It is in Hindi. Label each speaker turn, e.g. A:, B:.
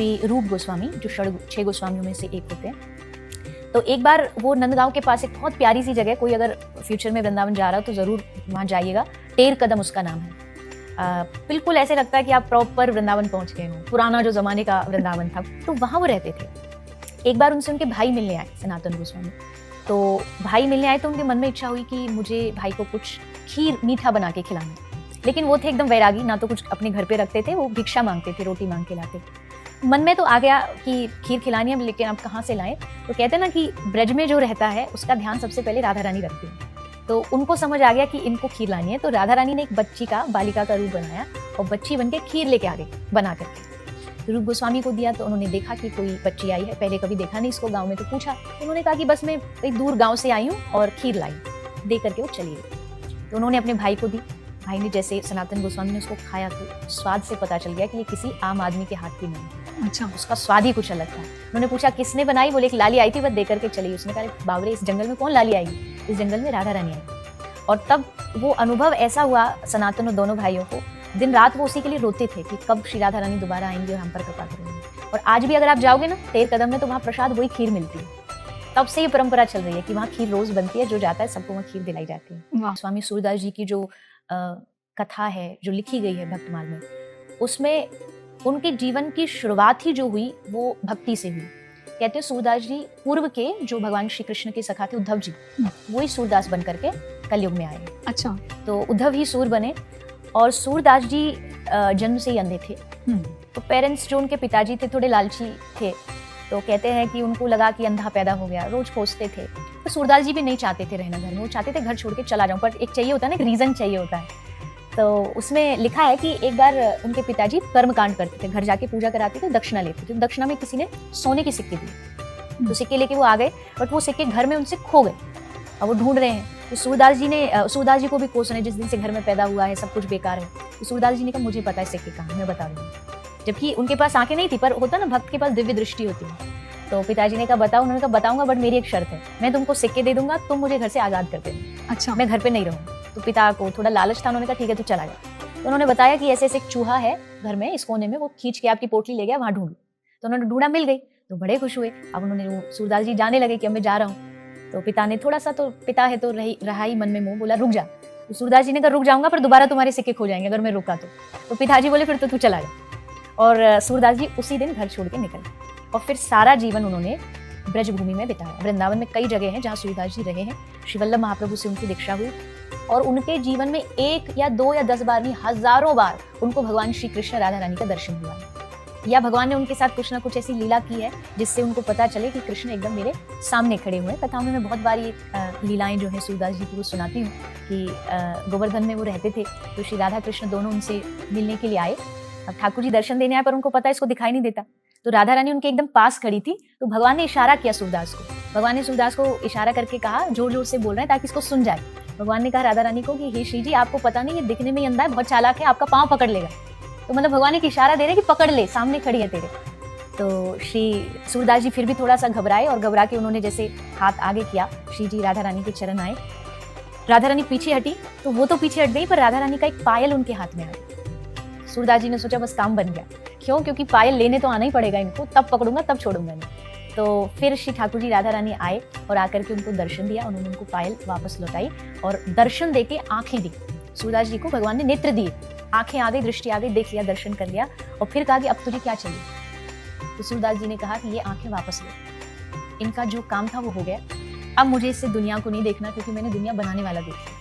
A: श्री रूप गोस्वामी, जो 6 गोस्वामियों में से एक होते हैं। तो एक बार वो नंदगांव के पास एक बहुत प्यारी सी जगह, कोई अगर फ्यूचर में वृंदावन जा रहा हो तो ज़रूर वहाँ जाइएगा, टेर कदम उसका नाम है। बिल्कुल ऐसे लगता है कि आप प्रॉपर वृंदावन पहुँच गए हो, पुराना जो ज़माने का वृंदावन था। तो वहाँ वो रहते थे। एक बार उनसे उनके भाई मिलने आए, सनातन गोस्वामी। तो भाई मिलने आए तो उनके मन में इच्छा हुई कि मुझे भाई को कुछ खीर मीठा बना के खिलाना। लेकिन वो थे एकदम वैरागी, ना तो कुछ अपने घर पे रखते थे, वो भिक्षा मांगते थे, रोटी मांग के लाते। मन में तो आ गया कि खीर खिलानी है, लेकिन अब कहाँ से लाएं। तो कहते हैं ना कि ब्रज में जो रहता है उसका ध्यान सबसे पहले राधा रानी रखती है। तो उनको समझ आ गया कि इनको खीर लानी है। तो राधा रानी ने एक बच्ची का, बालिका का रूप बनाया और बच्ची बनके खीर लेके आ गई बना करके। रूप गोस्वामी को दिया तो उन्होंने देखा कि कोई बच्ची आई है, पहले कभी देखा नहीं इसको गाँव में। तो पूछा, उन्होंने कहा कि बस मैं एक दूर गाँव से आई हूँ और खीर लाई। दे करके वो चली गई। तो उन्होंने अपने भाई को दी। भाई ने जैसे सनातन गोस्वामी ने उसको खाया तो स्वाद से पता चल गया कि ये किसी आम आदमी के हाथ की नहीं।
B: अच्छा,
A: उसका स्वाद ही कुछ अलग था। उन्होंने पूछा किसने बनाई? बोले एक लाली आई थी, बस दे करके चली। उसने कहा बावरे, इस जंगल में कौन लाली आएगी? इस जंगल में राधा रानी आई। और तब वो अनुभव ऐसा हुआ सनातन और दोनों भाइयों को, दिन रात वो उसी के लिए रोते थे कि कब श्री राधा रानी दोबारा आएंगी और हम पर कृपा करेंगे। और आज भी अगर आप जाओगे ना टेर कदम में, तो वहाँ प्रसाद वही खीर मिलती है। तब से ये परंपरा चल रही है कि वहाँ खीर रोज बनती है, जो जाता है सबको वहाँ खीर दिलाई जाती है। स्वामी सूरदास जी की जो कथा है, जो लिखी गई है भक्तमाल में, उसमें उनके जीवन की शुरुआत ही जो हुई वो भक्ति से हुई। कहते हैं सूरदास जी पूर्व के जो भगवान श्री कृष्ण के सखा थे उद्धव जी, वही सूरदास बन करके कलयुग में आए।
B: अच्छा,
A: तो उद्धव ही सूर बने। और सूरदास जी जन्म से ही अंधे थे। तो पेरेंट्स, जो उनके पिताजी थे, थोड़े लालची थे। तो कहते हैं कि उनको लगा कि अंधा पैदा हो गया, रोज खोजते थे। तो सूरदास जी भी नहीं चाहते थे रहना घर में, वो चाहते थे घर छोड़ के चला जाऊं, पर एक चाहिए होता है ना, एक रीजन चाहिए होता है। तो उसमें लिखा है कि एक बार उनके पिताजी कर्मकांड करते थे, घर जाके पूजा कराते थे, दक्षिणा लेते थे। दक्षिणा में किसी ने सोने के सिक्के दिए, तो सिक्के लेके वो आ गए, बट वो सिक्के घर में उनसे खो गए। और वो ढूंढ रहे हैं। तो सूरदास जी को भी कोस रहे, जिस दिन से घर में पैदा हुआ है सब कुछ बेकार है। तो सूरदास जी ने कहा मुझे पता है सिक्के कहाँ, मैं बता दूंगा। जबकि उनके पास आंखें नहीं थी, पर होता ना भक्त के पास दिव्य दृष्टि होती है। तो पिताजी ने कहा बताओ। उन्होंने कहा बताऊंगा, बट मेरी एक शर्त है, मैं तुमको सिक्के दे दूंगा, तुम मुझे घर से आजाद कर देना।
B: अच्छा,
A: मैं घर पे नहीं रहूंगा। तो पिता को थोड़ा लालच था, उन्होंने कहा ठीक है तू चला जा। तो उन्होंने बताया कि ऐसे ऐसे एक चूहा है घर में, इस कोने में, वो खींच के आपकी पोटली ले गया, वहां ढूंढो। तो उन्होंने ढूंढा, मिल गई। तो बड़े खुश हुए। अब उन्होंने, सूरदास जी जाने लगे कि अब मैं जा रहा हूँ। तो पिता ने थोड़ा सा, तो पिता है तो रहा ही मन में मोह, बोला रुक जा। तो सूरदास जी ने कहा रुक जाऊंगा, पर दोबारा तुम्हारे सिक्के खो जाएंगे अगर मैं रुका तो पिताजी बोले फिर तो तू चला जा। और सूरदास जी उसी दिन घर छोड़ के निकल गए। और फिर सारा जीवन उन्होंने ब्रजभूमि में बिताया। वृंदावन में कई जगह हैं जहाँ सूरदास जी रहे हैं। श्री वल्लभ महाप्रभु से उनकी दीक्षा हुई और उनके जीवन में 1 या 2 या 10 बार नहीं, हजारों बार उनको भगवान श्री कृष्ण राधा रानी का दर्शन हुआ, या भगवान ने उनके साथ कुछ ना कुछ ऐसी लीला की है जिससे उनको पता चले कि कृष्ण एकदम मेरे सामने खड़े हुए हैं। कथाओं में मैं बहुत बार ये लीलाएं जो है सूरदास जी की वो सुनाती हूँ कि गोवर्धन में वो रहते थे, तो श्री राधा कृष्ण दोनों उनसे मिलने के लिए आए। अब ठाकुर जी दर्शन देने आए, पर उनको पता इसको दिखाई नहीं देता। तो राधा रानी उनके एकदम पास खड़ी थी। तो भगवान ने इशारा किया सूरदास को। भगवान ने सूरदास को इशारा करके कहा, जोर जोर से बोल रहे हैं ताकि इसको सुन जाए। भगवान ने कहा राधा रानी को कि हे श्री जी, आपको पता नहीं, ये दिखने में ही अंधा है, बहुत चालाक है, आपका पाँव पकड़ लेगा। तो मतलब भगवान एक इशारा दे रहे कि पकड़ ले, सामने खड़ी है तेरे। तो श्री सूरदास जी फिर भी थोड़ा सा घबराए, और घबरा के उन्होंने जैसे हाथ आगे किया, श्री जी राधा रानी के चरण आए। राधा रानी पीछे हटी, तो वो तो पीछे हट गई, पर राधा रानी का एक पायल उनके हाथ में आ गया। सूरदास जी ने सोचा बस काम बन गया। क्यों? क्योंकि पायल लेने तो आना ही पड़ेगा इनको, तब पकड़ूंगा तब छोड़ूंगा नहीं। तो फिर श्री ठाकुर जी राधा रानी आए और आकर के उनको दर्शन दिया। उन्होंने उनको पायल वापस लौटाई और दर्शन देके आंखें दी। सूरदास जी को भगवान ने नेत्र दिए, आंखें आ गई, दृष्टि आ गई, देख लिया, दर्शन कर लिया। और फिर कहा कि अब तुझे क्या चाहिए? तो सूरदास जी ने कहा कि ये आंखें वापस ले, इनका जो काम था वो हो गया, अब मुझे इससे दुनिया को नहीं देखना, क्योंकि मैंने दुनिया बनाने वाला देखा।